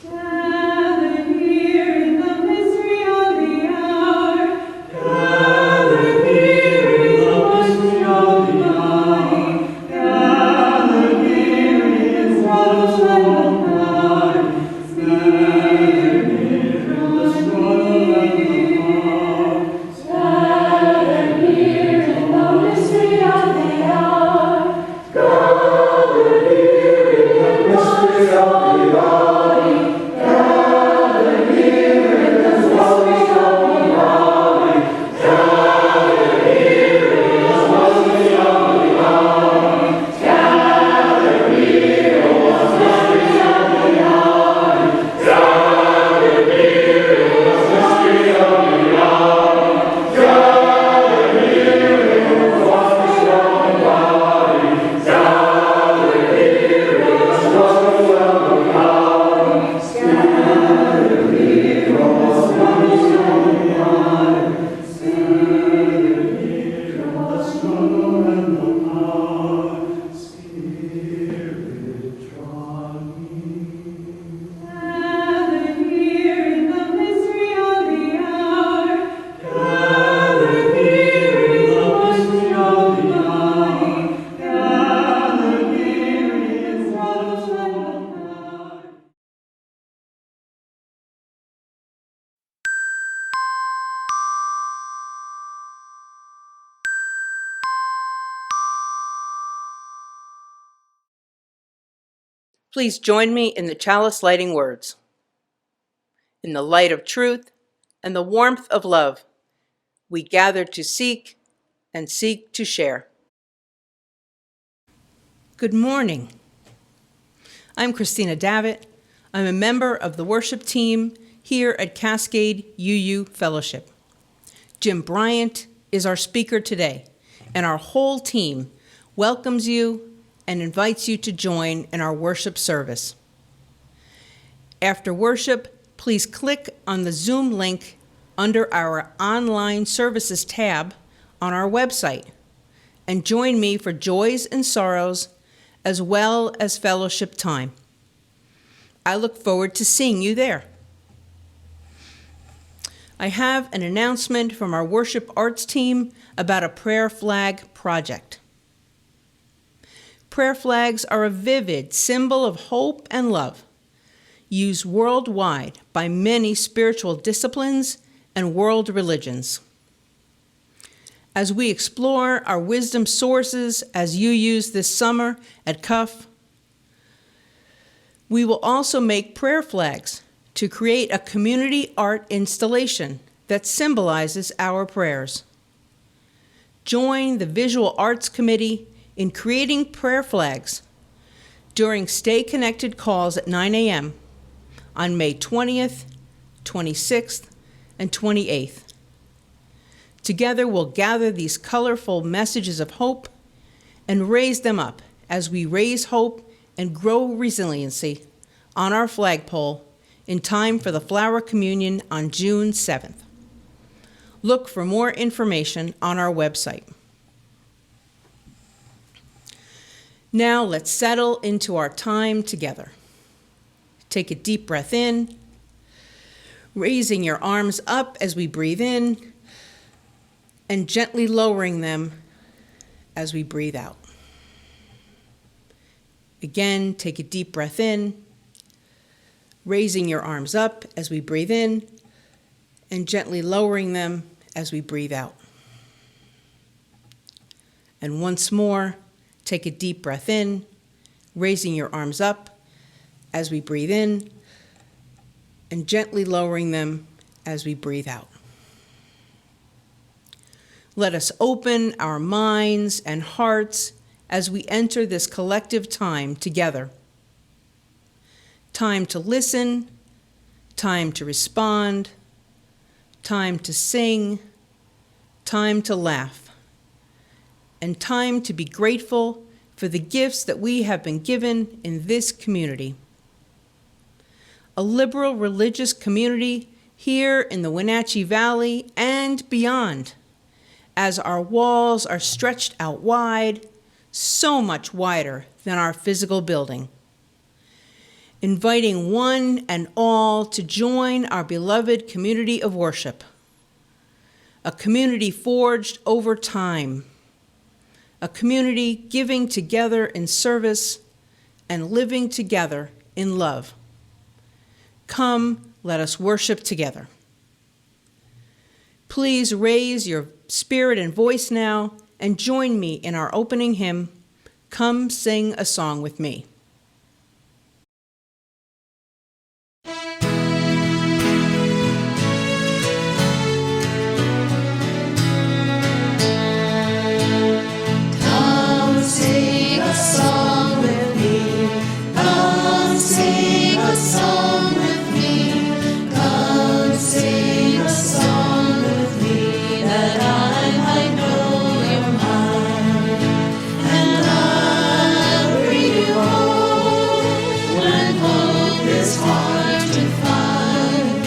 Gather here in the mystery of the hour. Gather here in the mystery of the hour. Gather here in His love and power. Gather here in the struggle and the heart. Gather here in the mystery of the hour. Gather here in the mystery of the hour. Please join me in the chalice lighting words. In the light of truth and the warmth of love, we gather to seek and seek to share. Good morning. I'm Christina Davitt. I'm a member of the worship team here at Cascade UU Fellowship. Jim Bryant is our speaker today, and our whole team welcomes you and invites you to join in our worship service. After worship, please click on the Zoom link under our Online Services tab on our website and join me for joys and sorrows as well as fellowship time. I look forward to seeing you there. I have an announcement from our worship arts team about a prayer flag project. Prayer flags are a vivid symbol of hope and love, used worldwide by many spiritual disciplines and world religions. As we explore our wisdom sources as you use this summer at CUF, we will also make prayer flags to create a community art installation that symbolizes our prayers. Join the Visual Arts Committee in creating prayer flags during Stay Connected calls at 9 a.m. on May 20th, 26th, and 28th. Together we'll gather these colorful messages of hope and raise them up as we raise hope and grow resiliency on our flagpole in time for the Flower Communion on June 7th. Look for more information on our website. Now let's settle into our time together. Take a deep breath in, raising your arms up as we breathe in, and gently lowering them as we breathe out. Again, take a deep breath in, raising your arms up as we breathe in, and gently lowering them as we breathe out. And once more, take a deep breath in, raising your arms up as we breathe in, and gently lowering them as we breathe out. Let us open our minds and hearts as we enter this collective time together. Time to listen, time to respond, time to sing, time to laugh, and time to be grateful for the gifts that we have been given in this community. A liberal religious community here in the Wenatchee Valley and beyond, as our walls are stretched out wide, so much wider than our physical building. inviting one and all to join our beloved community of worship, a community forged over time, a community giving together in service and living together in love. Come, let us worship together. Please raise your spirit and voice now and join me in our opening hymn, Come Sing a Song with Me. Come sing a song with me. Come sing a song with me. Come sing a song with me, that I might know your mind. And I'll bring you home when hope is hard to find.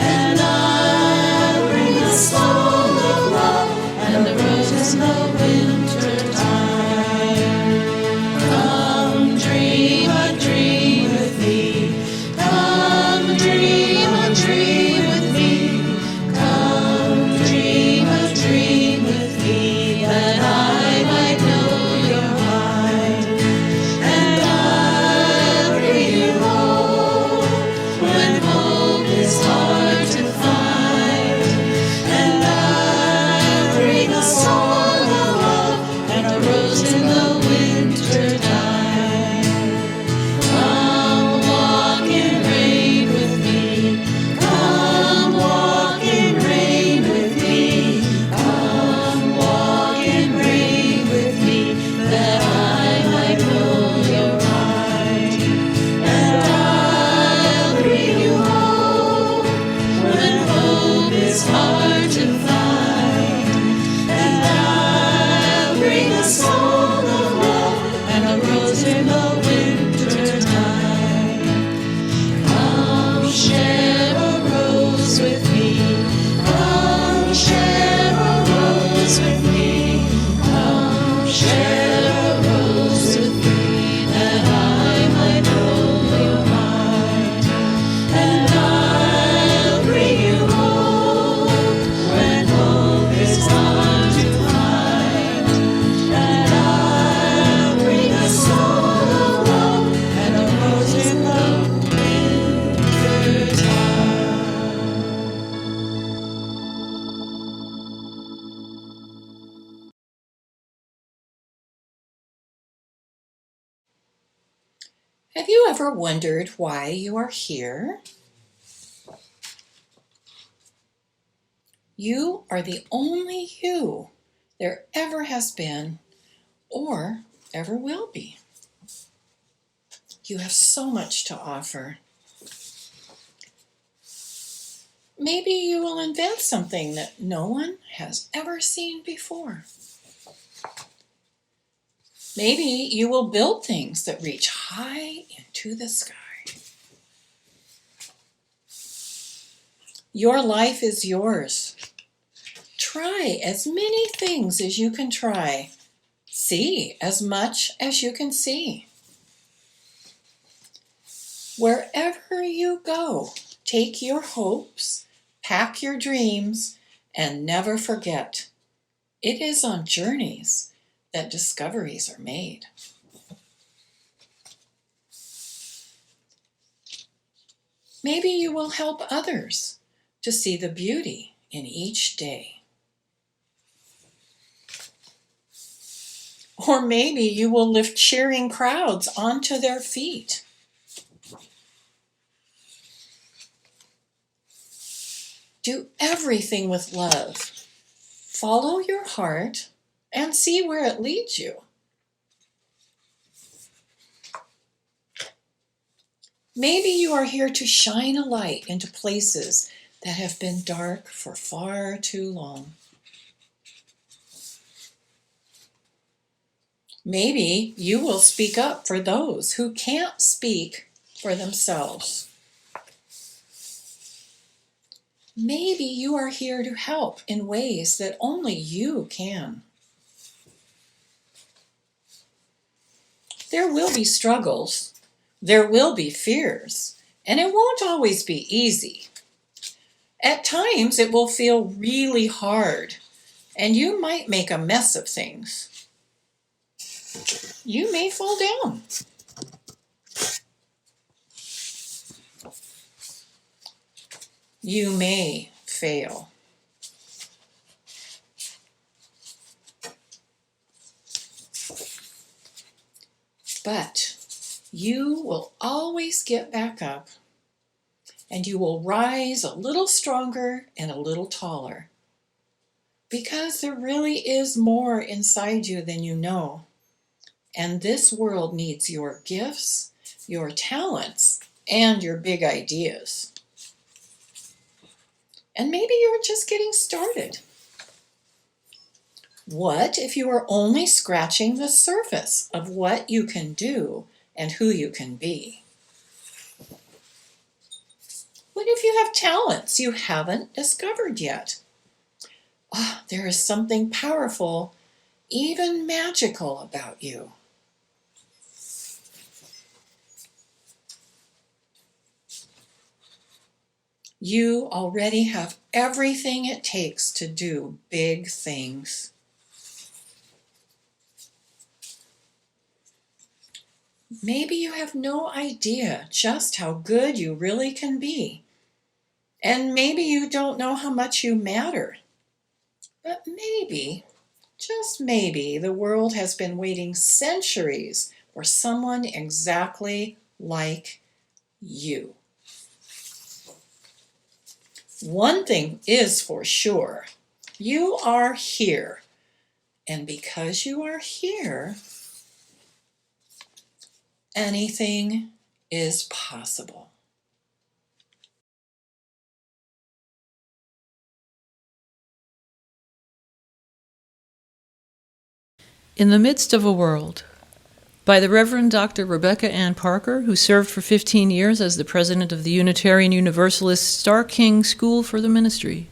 And I'll bring a song of love and the roses in the winter time. Come dream a dream with me. Come dream a dream with me. Come dream a dream with me, that I might know your mind. And I'll bring you home when hope is hard to find. And I'll bring a song of love and a rose in the winter time. Come walk in rain with me. Come walk in rain with me. Come walk in rain with me, that I might know your mind. And I'll bring you home when hope is hard to find. And I'll bring a song of love and a rose in the winter time. Come share a rose with me. Come share a rose with me. Come share a rose with me, that I might know your mind. And I'll bring you home when hope is hard to find. And I'll bring a song of love and a rose in the winter time. Have you ever wondered why you are here? You are the only you there ever has been or ever will be. You have so much to offer. Maybe you will invent something that no one has ever seen before. Maybe you will build things that reach high into the sky. Your life is yours. Try as many things as you can try. See as much as you can see. Wherever you go, take your hopes, pack your dreams, and never forget, it is on journeys that discoveries are made. Maybe you will help others to see the beauty in each day. Or maybe you will lift cheering crowds onto their feet. Do everything with love. Follow your heart and see where it leads you. Maybe you are here to shine a light into places that have been dark for far too long. Maybe you will speak up for those who can't speak for themselves. Maybe you are here to help in ways that only you can. There will be struggles. There will be fears, and it won't always be easy. At times, it will feel really hard, and you might make a mess of things. You may fall down. You may fail. But you will always get back up, and you will rise a little stronger and a little taller, because there really is more inside you than you know. And this world needs your gifts, your talents, and your big ideas. And maybe you're just getting started. What if you are only scratching the surface of what you can do and who you can be? What if you have talents you haven't discovered yet? Oh, there is something powerful, even magical about you. You already have everything it takes to do big things. Maybe you have no idea just how good you really can be. And maybe you don't know how much you matter. But maybe, just maybe, the world has been waiting centuries for someone exactly like you. One thing is for sure, you are here. And because you are here, anything is possible. In the Midst of a World, by the Reverend Dr. Rebecca Ann Parker, who served for 15 years as the president of the Unitarian Universalist Star King School for the Ministry.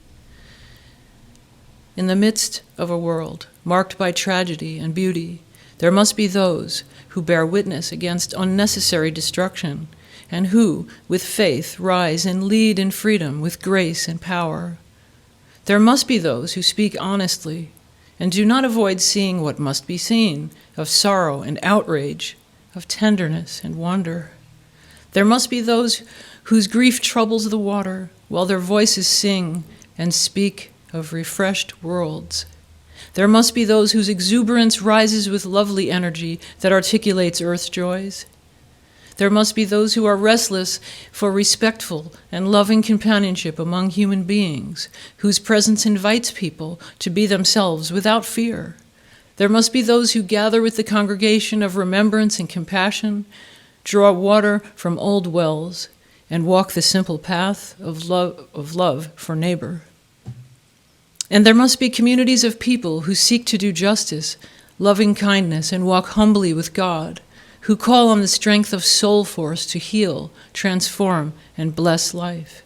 In the midst of a world marked by tragedy and beauty, there must be those who bear witness against unnecessary destruction, and who, with faith, rise and lead in freedom with grace and power. There must be those who speak honestly, and do not avoid seeing what must be seen, of sorrow and outrage, of tenderness and wonder. There must be those whose grief troubles the water, while their voices sing and speak of refreshed worlds. There must be those whose exuberance rises with lovely energy that articulates earth's joys. There must be those who are restless for respectful and loving companionship among human beings, whose presence invites people to be themselves without fear. There must be those who gather with the congregation of remembrance and compassion, draw water from old wells, and walk the simple path of love for neighbor. And there must be communities of people who seek to do justice, loving kindness, and walk humbly with God, who call on the strength of soul force to heal, transform, and bless life.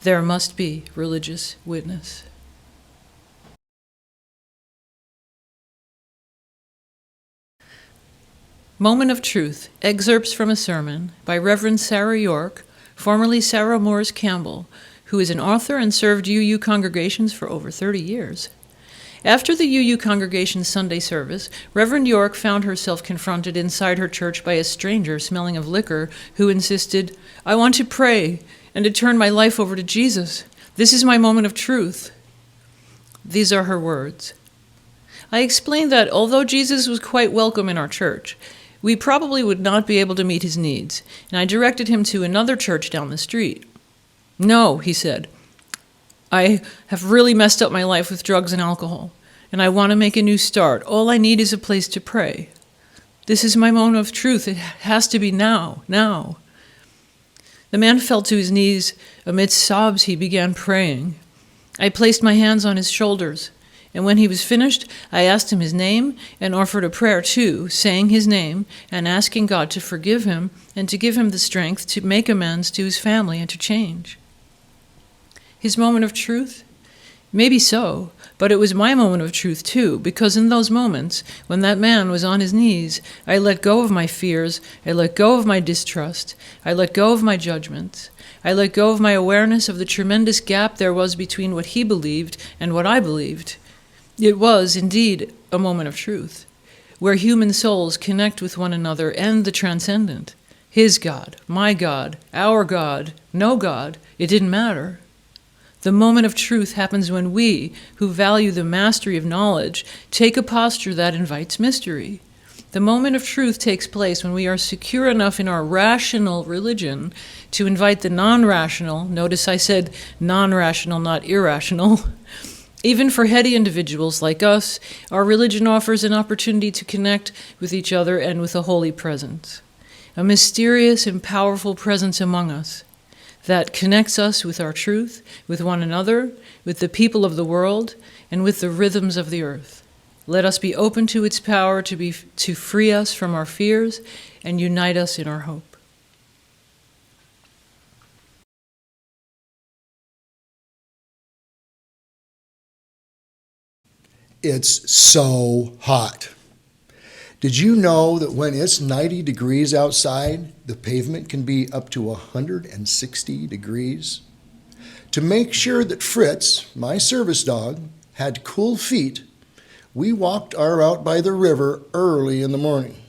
There must be religious witness. Moment of Truth, excerpts from a sermon by Reverend Sarah York, formerly Sarah Moores Campbell, who is an author and served UU congregations for over 30 years. After the UU congregation's Sunday service, Reverend York found herself confronted inside her church by a stranger smelling of liquor who insisted, "I want to pray and to turn my life over to Jesus. This is my moment of truth." These are her words. I explained that although Jesus was quite welcome in our church, we probably would not be able to meet his needs, and I directed him to another church down the street. "No," he said, "I have really messed up my life with drugs and alcohol, and I want to make a new start. All I need is a place to pray. This is my moment of truth. It has to be now, now." The man fell to his knees. Amidst sobs, he began praying. I placed my hands on his shoulders, and when he was finished, I asked him his name and offered a prayer too, saying his name and asking God to forgive him and to give him the strength to make amends to his family and to change. His moment of truth? Maybe so, But it was my moment of truth too, because in those moments, when that man was on his knees, I let go of my fears, I let go of my distrust, I let go of my judgments, I let go of my awareness of the tremendous gap there was between what he believed and what I believed. It was, indeed, a moment of truth, where human souls connect with one another and the transcendent. His God, my God, our God, no God, it didn't matter. The moment of truth happens when we, who value the mastery of knowledge, take a posture that invites mystery. The moment of truth takes place when we are secure enough in our rational religion to invite the non-rational. Notice I said non-rational, not irrational. Even for heady individuals like us, our religion offers an opportunity to connect with each other and with a holy presence, a mysterious and powerful presence among us that connects us with our truth, with one another, with the people of the world, and with the rhythms of the earth. Let us be open to its power to free us from our fears and unite us in our hope. It's so hot. Did you know that when it's 90 degrees outside, the pavement can be up to 160 degrees? To make sure that Fritz, my service dog, had cool feet, we walked our route by the river early in the morning.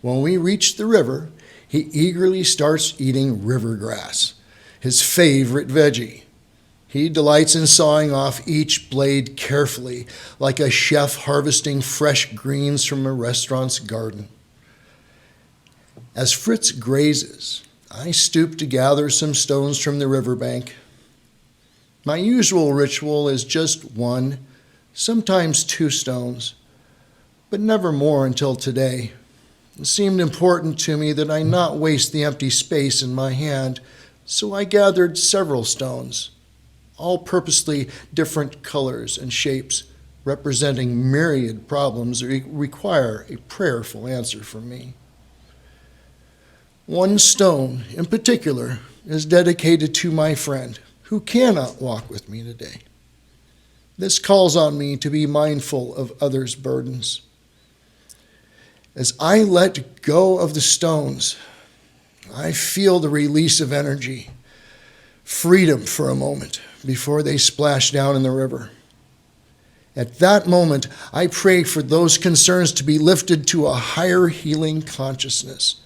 When we reached the river, he eagerly starts eating river grass, his favorite veggie. He delights in sawing off each blade carefully, like a chef harvesting fresh greens from a restaurant's garden. As Fritz grazes, I stoop to gather some stones from the riverbank. My usual ritual is just 1, sometimes 2 stones, but never more until today. It seemed important to me that I not waste the empty space in my hand, so I gathered several stones, all purposely different colors and shapes, representing myriad problems that require a prayerful answer from me. One stone in particular is dedicated to my friend who cannot walk with me today. This calls on me to be mindful of others' burdens. As I let go of the stones, I feel the release of energy, freedom for a moment before they splash down in the river. At that moment, I pray for those concerns to be lifted to a higher healing consciousness.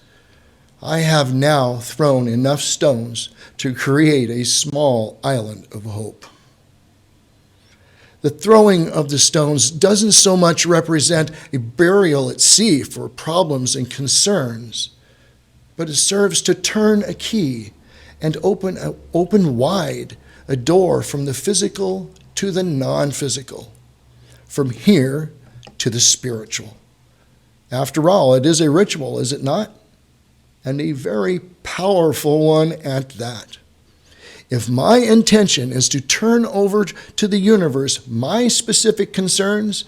I have now thrown enough stones to create a small island of hope. The throwing of the stones doesn't so much represent a burial at sea for problems and concerns, but it serves to turn a key and open wide a door from the physical to the non-physical, from here to the spiritual. After all, it is a ritual, is it not? And a very powerful one at that. If my intention is to turn over to the universe my specific concerns,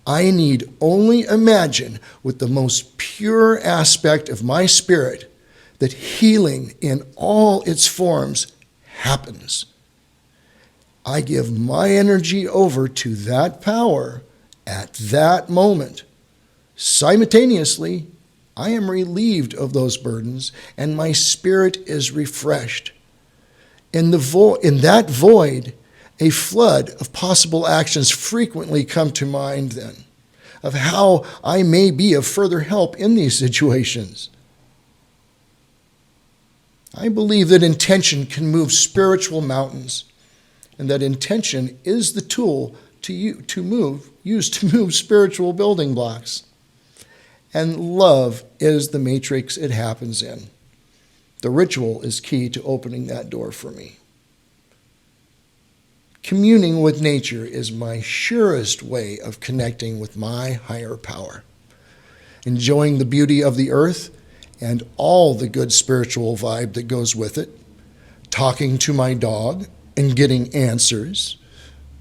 I need only imagine with the most pure aspect of my spirit that healing in all its forms happens. I give my energy over to that power at that moment. Simultaneously, I am relieved of those burdens and my spirit is refreshed. In that void, a flood of possible actions frequently come to mind then, of how I may be of further help in these situations. I believe that intention can move spiritual mountains, and that intention is the tool used to move spiritual building blocks. And love is the matrix it happens in. The ritual is key to opening that door for me. Communing with nature is my surest way of connecting with my higher power. Enjoying the beauty of the earth and all the good spiritual vibe that goes with it. Talking to my dog and getting answers.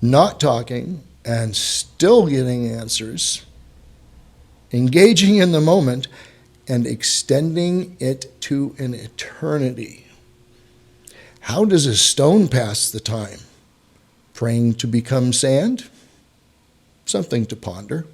Not talking and still getting answers. Engaging in the moment and extending it to an eternity. How does a stone pass the time? Praying to become sand? Something to ponder.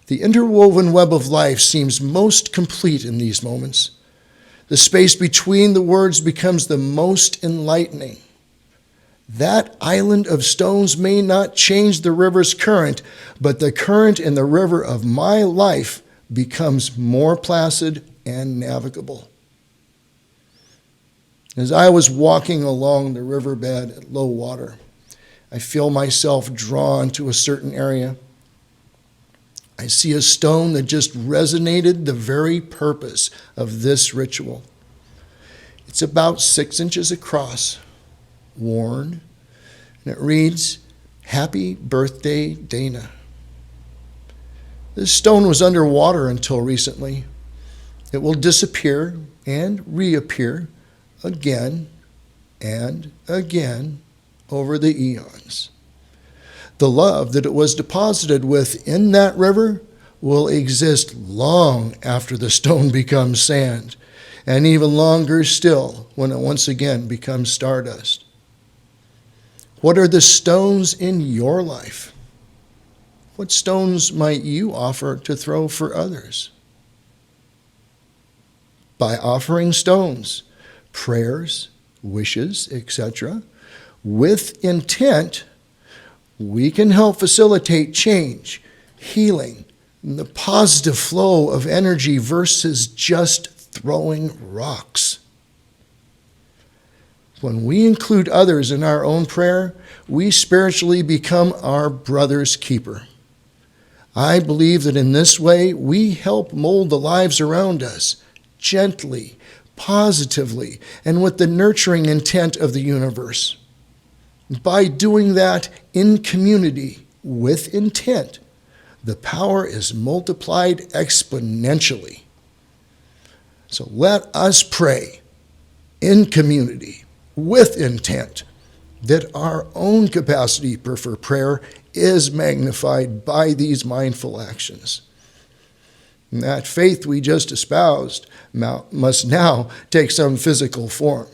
The interwoven web of life seems most complete in these moments. The space between the words becomes the most enlightening. That island of stones may not change the river's current, but the current in the river of my life becomes more placid and navigable. As I was walking along the riverbed at low water, I feel myself drawn to a certain area. I see a stone that just resonated the very purpose of this ritual. It's about 6 inches across, worn, and it reads, "Happy Birthday, Dana." This stone was underwater until recently. It will disappear and reappear again and again over the eons. The love that it was deposited with in that river will exist long after the stone becomes sand, and even longer still when it once again becomes stardust. What are the stones in your life? What stones might you offer to throw for others? By offering stones, prayers, wishes, etc., with intent, we can help facilitate change, healing, and the positive flow of energy versus just throwing rocks. When we include others in our own prayer, we spiritually become our brother's keeper. I believe that in this way, we help mold the lives around us gently, positively, and with the nurturing intent of the universe. By doing that in community with intent, the power is multiplied exponentially. So let us pray in community with intent that our own capacity for prayer is magnified by these mindful actions. And that faith we just espoused must now take some physical form,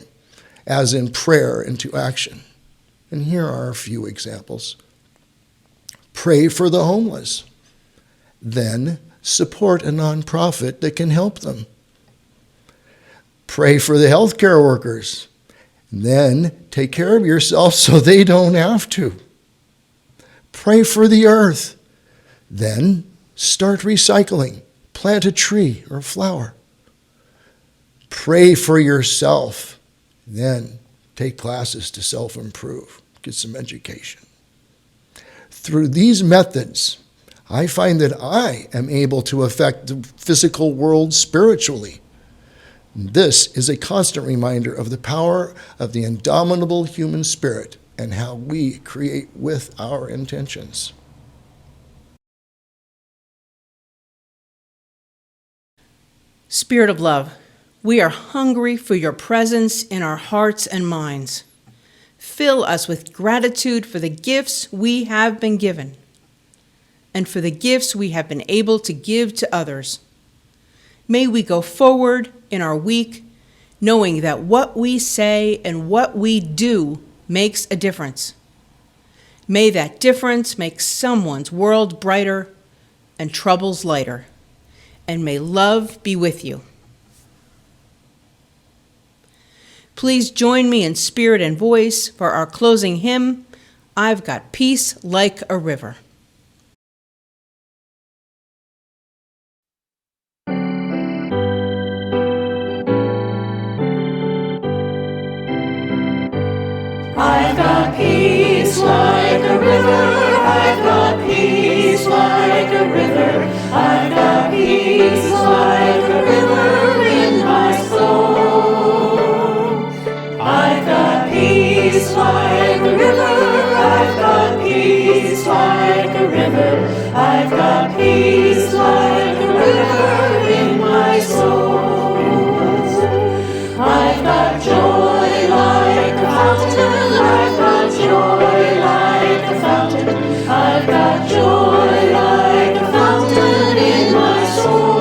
as in prayer into action. And here are a few examples. Pray for the homeless. Then support a nonprofit that can help them. Pray for the healthcare workers. Then take care of yourself so they don't have to. Pray for the earth. Then start recycling. Plant a tree or flower. Pray for yourself. Then take classes to self-improve. Get some education. Through these methods, I find that I am able to affect the physical world spiritually. This is a constant reminder of the power of the indomitable human spirit and how we create with our intentions. Spirit of love, we are hungry for your presence in our hearts and minds. Fill us with gratitude for the gifts we have been given and for the gifts we have been able to give to others. May we go forward in our week knowing that what we say and what we do makes a difference. May that difference make someone's world brighter and troubles lighter. And may love be with you. Please join me in spirit and voice for our closing hymn, I've Got Peace Like a River. I've got peace like a river, I've got peace like a river, I've got peace like a river in my soul. I've got peace like a river, I've got peace like a river, I've got peace like a river in my soul. I've got joy like a fountain, I've got joy like a fountain, I've got joy like a fountain in my soul.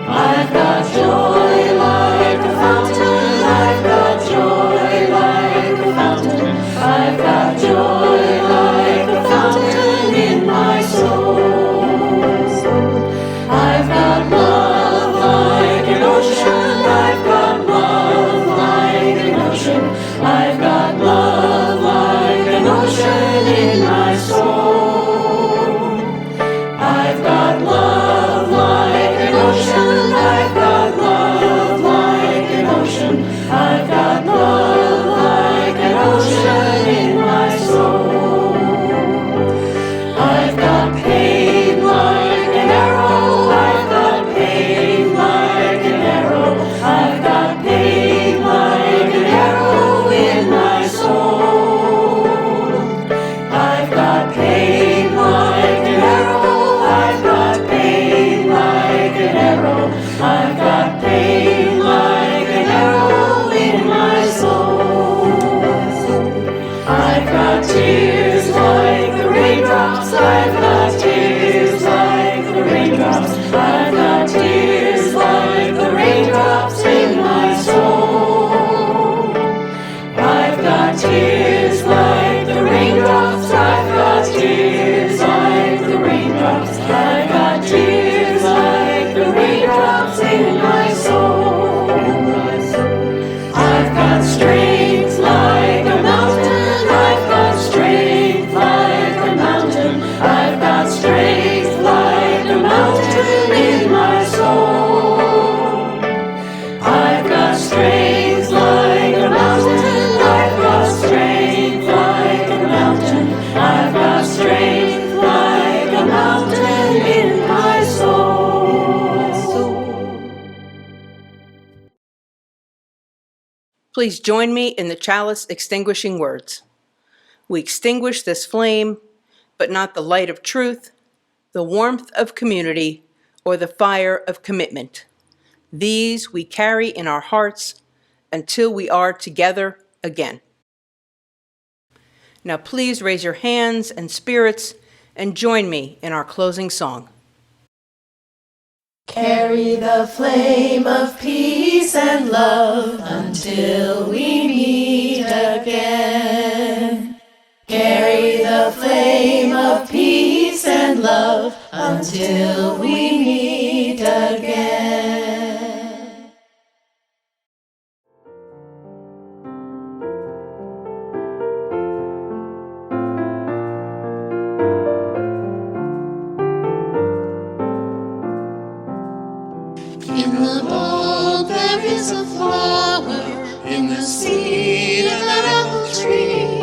I've got joy like a fountain, I've got joy like a fountain, I've got joy like a fountain in my soul. I've got love like an ocean, I've got love like an ocean, I've got love like an ocean in my soul. I've got love like an ocean, I've got love like an ocean, I've got love like an ocean in my soul. I've got pain like an arrow, I've got pain like an arrow, I've got pain like an arrow in my soul. I've got pain like an arrow, I've got pain like an arrow, I've got pain like an arrow in my soul. I've got tears like the raindrops, I've got tears like the raindrops, I've got tears like the raindrops in my soul. I've got tears like the raindrops, I've got tears like the raindrops, I've got tears like the raindrops in my soul. I've got strength like a mountain, I've got strength like a mountain, I've got strength like a mountain in my soul. I've got strength like a mountain, I've got strength like a mountain, I've got strength like a mountain in my soul. Please join me in the chalice extinguishing words. We extinguish this flame, but not the light of truth, the warmth of community, or the fire of commitment. These we carry in our hearts until we are together again. Now please raise your hands and spirits and join me in our closing song. Carry the flame of peace and love until we meet again. Carry the flame of peace and love until we meet again. In the bulb there is a flower, in the seed of that apple tree.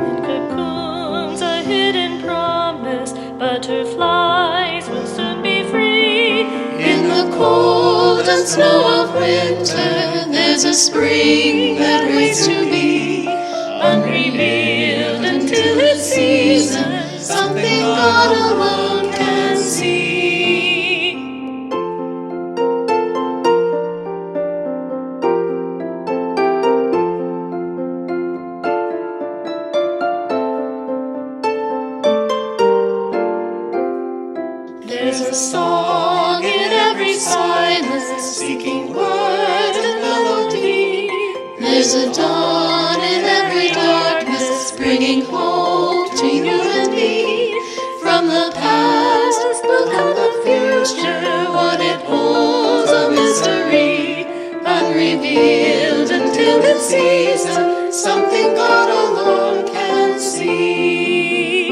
In cocoons a hidden promise, butterflies will soon be free. In the cold and snow of winter, there's a spring that waits to be unrevealed until its season, something God alone can see. There's a song in every silence, seeking word and melody. There's a dawn in every darkness, bringing hope to you and me. From the past will come the future, what it holds a mystery unreal. unrevealed until its season, something God alone can see.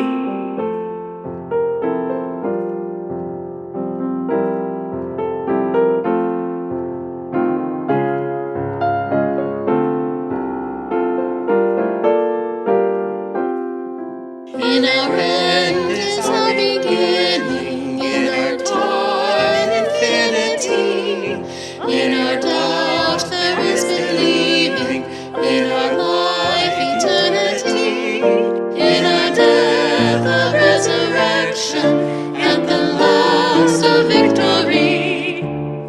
In our end is our beginning, in our time infinity. In our doubt there is believing, in our life eternity. In our death a resurrection, and the last a victory.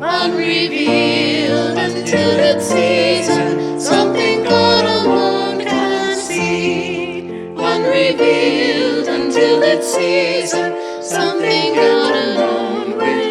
Unrevealed until its season, something God alone can see. Unrevealed until its season, something God alone will